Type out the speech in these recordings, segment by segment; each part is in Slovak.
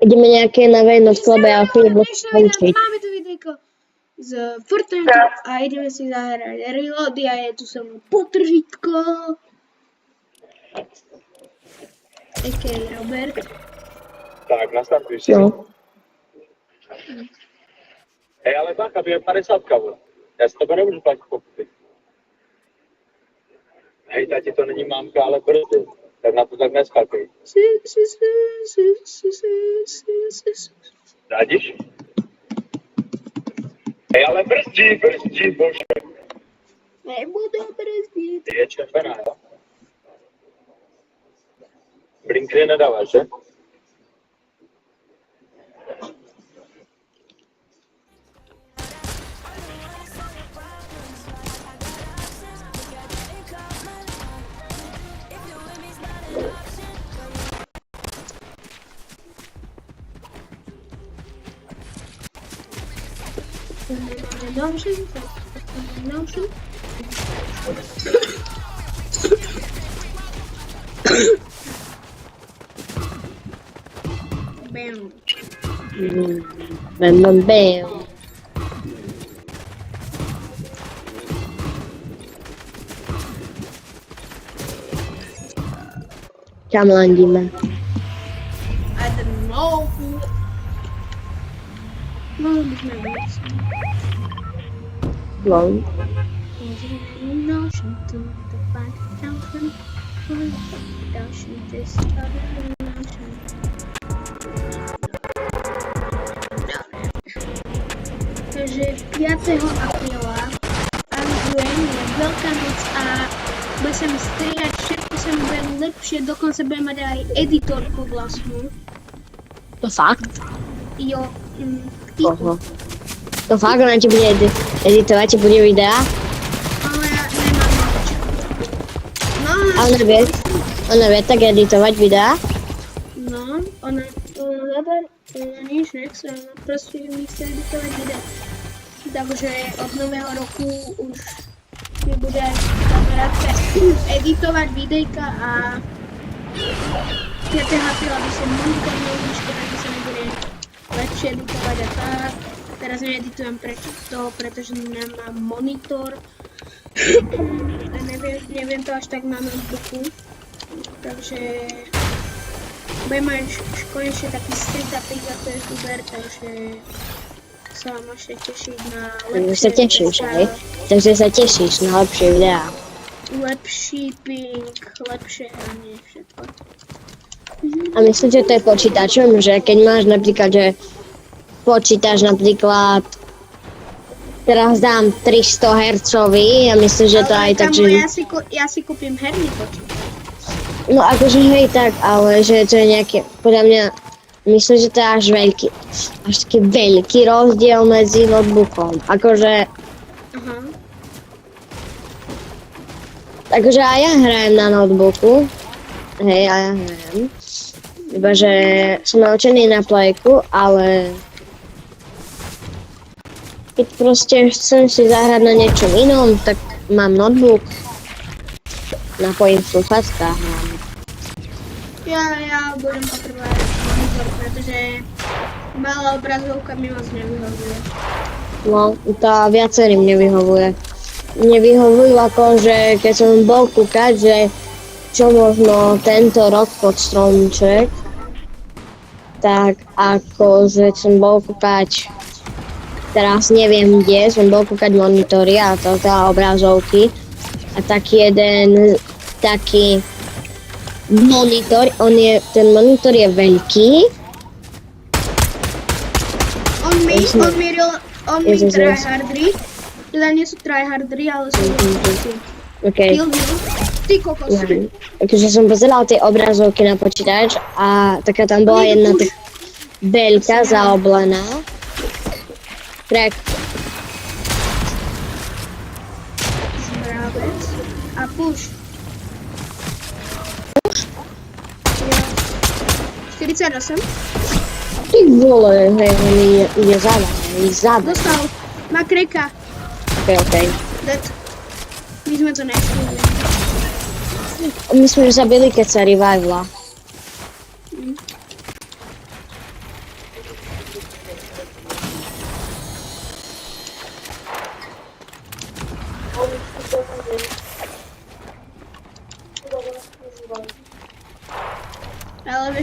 Ideme nejaké na vejno v klube a chvíľu skončiť. Máme tu videjko z Fortnite a ideme si zahrať reloady a je tu so mnou potržitko. A.k.a. Robert. Tak, nastartuj si. No. Hej, ale bacha, tu je 50 vole. Já si tebe nemůžu platit pokuty. Hej, tati, to není mámka, ale brzy. Tak na to tak neskákej. Radíš? Hej, ale brzdí, bože. Nebudu brzdit. Ty je červená, jo? Blinkry nedáváš, že? Bam. Bam. Kam landíme? I don't know. Mohli by sme ísť. No. Takže 5. apríla avizujem, je Veľká noc a bude sa mi strieľať, všetko sa mi bude lepšie, dokonca budem mať aj editorku vlastnú. To fakt? Jo, Oho. To fakt, ona ti bude editovať, ti bude videa? ale ja nemám nič. No, A ona vie tak editovať videa? no, ona nič nechce, ona proste mi chce editovať videa. Takže od nového roku už mi bude aj kamarátka editovať videjka a 5. apríla by som monitor mal vyško, takže sa mi bude lepšie editovať a tak. Teraz needitujem pretože nemám monitor a neviem to až tak na notebooku. Takže budem mať konečne taký street a to je super, takže sa vám môžete tešiť na lepšie. Takže sa tešíš, hej? Takže sa tešíš na lepšie videá. Lepší ping, lepšie hranie, všetko. A myslím, že to je počítačom, že keď máš napríklad, že počítaš napríklad, teraz dám 300 Hz a myslím, že to aj tak, že... Ja si kúpim herný počítač. No akože hej tak, ale že to je nejaké, podľa mňa, myslím, že to je až taký veľký rozdiel medzi notebookom. Akože aj ja hrajem na notebooku, hej, aj ja hrajem. Iba, že som naučený na plejku, ale keď proste chcem si zahrať na niečom inom, tak mám notebook, napojím slúchadká a hrám. Ja budem potrebovať monitor, pretože malá obrazovka mi moc nevyhovuje. No, to viacerým nevyhovuje. Nevyhovujú akože, keď som bol kúkať, že čo možno tento rok pod stromček, tak akože som bol kúkať, teraz neviem kde, som bol kúkať monitory a to obrazovky a taký jeden taký monitor, ten monitor je veľký. On mi tryhardry, teda nie sú tryhardry, ale sú Okay. Ty kokos. Takže som pozeral tie obrazovky na počítač a taká tam bola jedna tak veľká zaoblená. Crack. Zbravec. A push. 48. Ty vole, hej, ide zada. Dostal. Má kreka. Okay. Dead. My sme to nechceli. My sme ju zabili, keď sa revivela.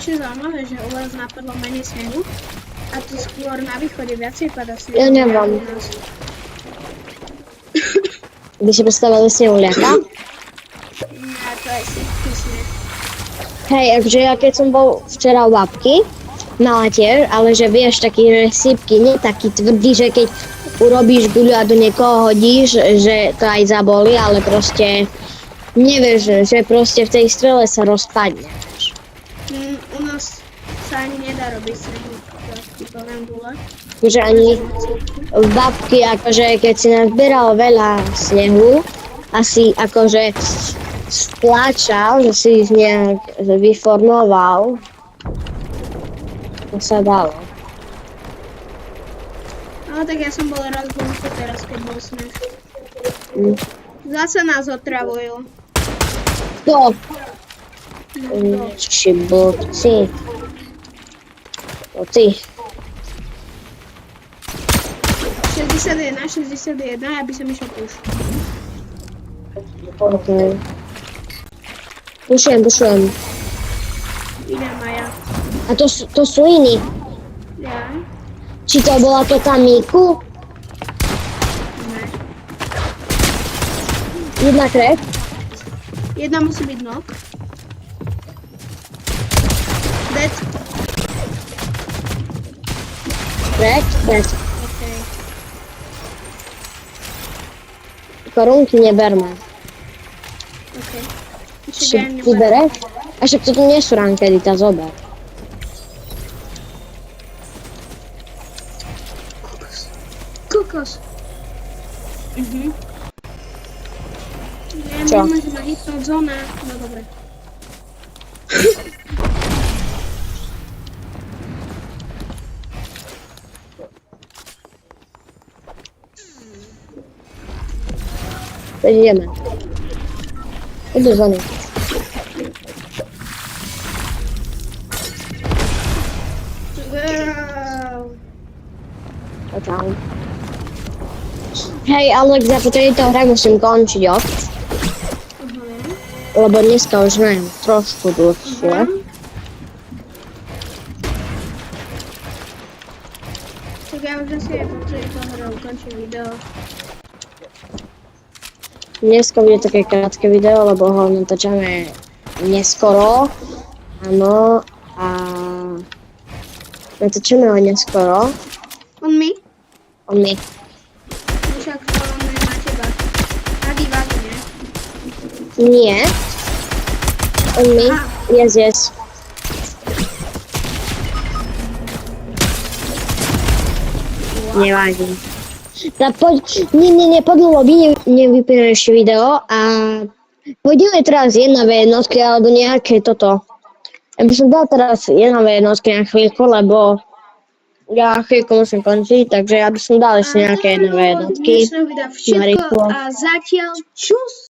ešte zaujímavé, že u vás napadlo menej snehu a tu skôr na východe viacej pada snehu. Ja neviem. By si predstavili snehuliaka? Ja to aj sypký sneh. Hej, akože ja keď som bol včera u babky, mala tiež, ale že vieš, taký že sypky, nie taký tvrdý, že keď urobíš guľu a do niekoho hodíš, že to aj zabolí, ale proste nevieš, že proste v tej strele sa rozpadne. U nás sa ani nedá robiť snehu. To len gule. Že ani v babky, akože keď si nazbieral veľa snehu, asi akože stlačal, že si ich nejak vyformoval, to sa dalo. No tak ja som bol raz vonku teraz, keď bol sneh. Mm. Zase nás otravujú. To, No, či blbci. To ty. 61, aby som išiel puš. Okay. Pušujem. Idem aj ja. A to sú iní. Ja? Či to bola to tá Miku? Ne. Jedna krev? Jedna musí byť nok. Dead. Krev? Okay. Korunky neberme. Okay. Či ty bereš? A však toto nie sú rankedy, tá zober. Kokos. Ja Čo? nemôžem ma hitnúť zóna. No dobre. Teď ideme. Idú za ním. Wow. Čau. Hej, Alex, ja po tejto hre musím končiť, jo? Lebo dneska už neviem, trošku dlhšie. Tak ja už asi aj po tejto hre ukončím video. Dneska bude také krátke video, lebo ho natáčame neskoro. Áno, a natáčame ho neskoro. On mi? On mi. Však on je na teba. Tady vážne, nie? Nie. On mi. Yes. Nevadí. Tak poď, nie, podľa lobby nevypínam ešte video a poďme teraz 1v1 alebo nejaké toto. Ja by som dal teraz 1v1 na chvíľku, lebo ja chvíľku musím končiť, takže ja by som dal ešte nejaké 1v1. Dnešného videa všetko a zatiaľ čus!